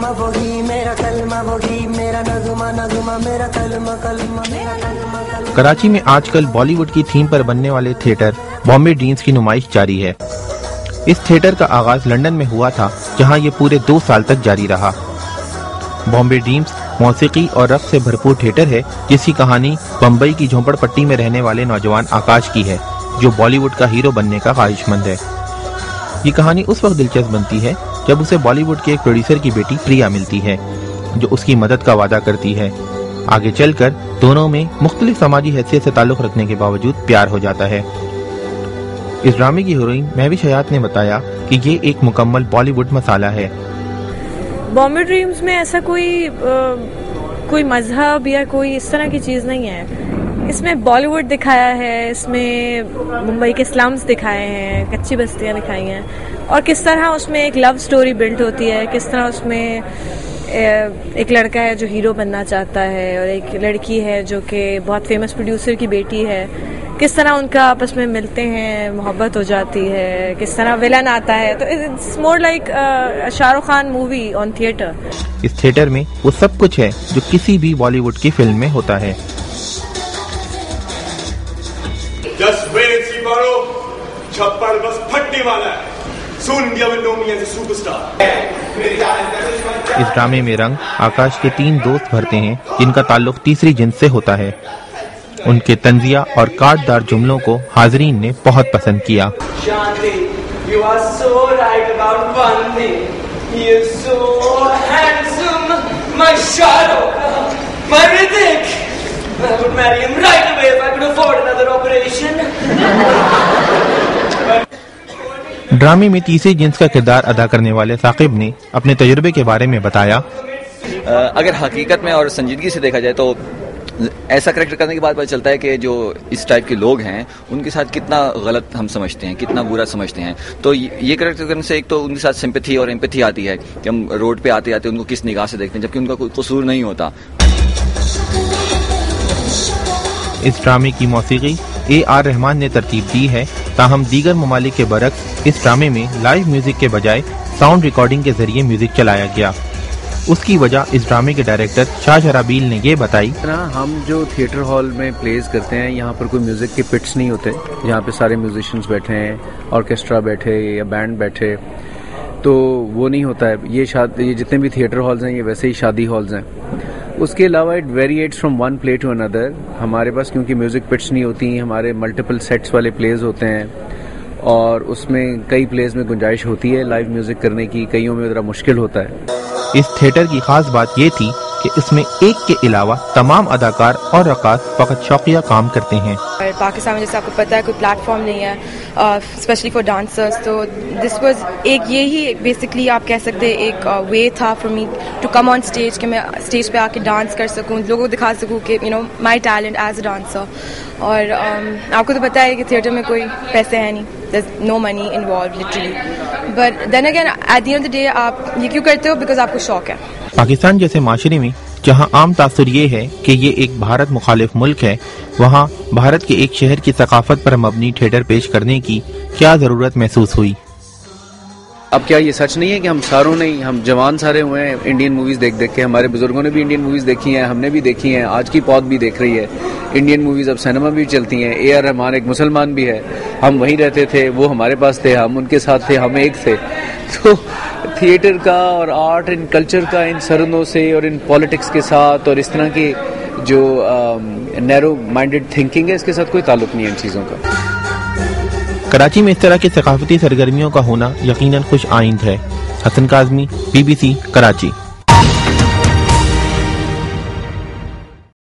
नगमा वही मेरा कलमा, वही मेरा नगमा नगमा मेरा कलमा कलमा मेरा कलमा। कराची में आजकल बॉलीवुड की थीम पर बनने वाले थिएटर बॉम्बे ड्रीम्स की नुमाइश जारी है। इस थिएटर का आगाज लंदन में हुआ था, जहां ये पूरे 2 साल तक जारी रहा। बॉम्बे ड्रीम्स मौसीकी और रक़्स से भरपूर थिएटर है, जिसकी कहानी बम्बई की झोंपड़पट्टी में रहने वाले नौजवान आकाश की है, जो बॉलीवुड का हीरो बनने का ख्वाहिशमंद है। ये कहानी उस वक्त दिलचस्प बनती है जब उसे बॉलीवुड के एक प्रोड्यूसर की बेटी प्रिया मिलती है, जो उसकी मदद का वादा करती है। आगे चलकर दोनों में मुख्तलिफ समाजी हैसियत से ताल्लुक रखने के बावजूद प्यार हो जाता है। इस ड्रामे की हीरोइन महविश हयात ने बताया कि ये एक मुकम्मल बॉलीवुड मसाला है। बॉम्बे ड्रीम्स में ऐसा कोई मजहब या कोई इस तरह की चीज़ नहीं है। इसमें बॉलीवुड दिखाया है, इसमें मुंबई के स्लम्स दिखाए हैं, कच्ची बस्तियां दिखाई हैं, और किस तरह उसमें एक लव स्टोरी बिल्ड होती है, किस तरह उसमें एक लड़का है जो हीरो बनना चाहता है और एक लड़की है जो कि बहुत फेमस प्रोड्यूसर की बेटी है, किस तरह उनका आपस में मिलते हैं, मोहब्बत हो जाती है, किस तरह विलन आता है। तो it's more like Shahrukh Khan movie on theatre. इस थिएटर में वो सब कुछ है जो किसी भी बॉलीवुड की फिल्म में होता है। Just wait and see, bro. छप्पर बस फटने वाला है। Soon India will know me as a superstar. इस ड्रामे में रंग आकाश के 3 दोस्त भरते हैं, जिनका ताल्लुक तीसरी जिन्स से होता है। उनके तंजिया और काटदार जुमलों को हाजरीन ने बहुत पसंद किया। शांति, you are so right about one thing. He is so handsome, my Shahrukh, my Hrithik. I would marry him right away if I could afford another operation. ड्रामे में तीसरी जिन्स का किरदार अदा करने वाले साकिब ने अपने तजुर्बे के बारे में बताया। अगर हकीकत में और संजीदगी से देखा जाए तो ऐसा करेक्टर करने के बाद पता चलता है कि जो इस टाइप के लोग हैं उनके साथ कितना गलत हम समझते हैं, कितना बुरा समझते हैं। तो ये करेक्टर करने से एक तो उनके साथ सिंपैथी और एम्पैथी आती है कि हम रोड पे आते आते उनको किस निगाह से देखते हैं, जबकि उनका कोई कसूर नहीं होता। इस ड्रामे की मौसीकी A.R. रहमान ने तरतीब दी है, ताहम दीगर ममालिक के बरक्स इस ड्रामे में लाइव म्यूजिक के बजाय साउंड रिकॉर्डिंग के जरिए म्यूजिक चलाया गया। उसकी वजह इस ड्रामे के डायरेक्टर शाह शराबील ने ये बताई। हम जो थिएटर हॉल में प्लेस करते हैं, यहाँ पर कोई म्यूजिक के पिट्स नहीं होते, यहाँ पे सारे म्यूजिशियंस बैठे हैं, ऑर्केस्ट्रा बैठे या बैंड बैठे, तो वो नहीं होता है। ये जितने भी थिएटर हॉल्स हैं ये वैसे ही शादी हॉल्स हैं। उसके अलावा it variates from one play to another. हमारे पास क्योंकि म्यूजिक पिट्स नहीं होती, हमारे मल्टीपल सेट्स वाले प्लेज होते हैं और उसमें कई प्लेज में गुंजाइश होती है लाइव म्यूजिक करने की, कईयों में ज़रा मुश्किल होता है। इस थिएटर की खास बात ये थी कि इसमें एक के अलावा तमाम अदाकार और रकास फकत शौकिया काम करते हैं। पाकिस्तान में जैसे आपको पता है कोई प्लेटफॉर्म नहीं है स्पेशली फॉर डांसर्स, तो दिस वाज एक यही बेसिकली आप कह सकते हैं एक वे था for me to come on stage कि मैं स्टेज पे आके डांस कर सकूं, लोगों को दिखा सकूं कि you know my talent as a dancer. और आपको तो पता है कि थिएटर में कोई पैसे है नहीं, there no money involve literally, but then again at the end of the day आप ये क्यों करते हो? बिकॉज आपको शौक है। पाकिस्तान जैसे माशरे में जहां आम तासुर ये है कि ये एक भारत मुखालिफ मुल्क है, वहां भारत के एक शहर की सकाफत पर मबनी थिएटर पेश करने की क्या जरूरत महसूस हुई? अब क्या ये सच नहीं है कि हम जवान सारे हुए हैं इंडियन मूवीज देख देख के। हमारे बुजुर्गों ने भी इंडियन मूवीज देखी हैं, हमने भी देखी हैं, आज की पौध भी देख रही है इंडियन मूवीज, अब सिनेमा भी चलती हैं। A.R. रहमान एक मुसलमान भी है, हम वहीं रहते थे, वो हमारे पास थे, हम उनके साथ थे, हम एक थे। तो थिएटर का और आर्ट एंड कल्चर का इन सरहदों से और इन पॉलिटिक्स के साथ और इस तरह की जो नैरो माइंडेड थिंकिंग है, इसके साथ कोई ताल्लुक नहीं है इन चीज़ों का। कराची में इस तरह की सकाफती सरगर्मियों का होना यकीनन खुश आइंद है। हसन काज़मी, BBC, कराची।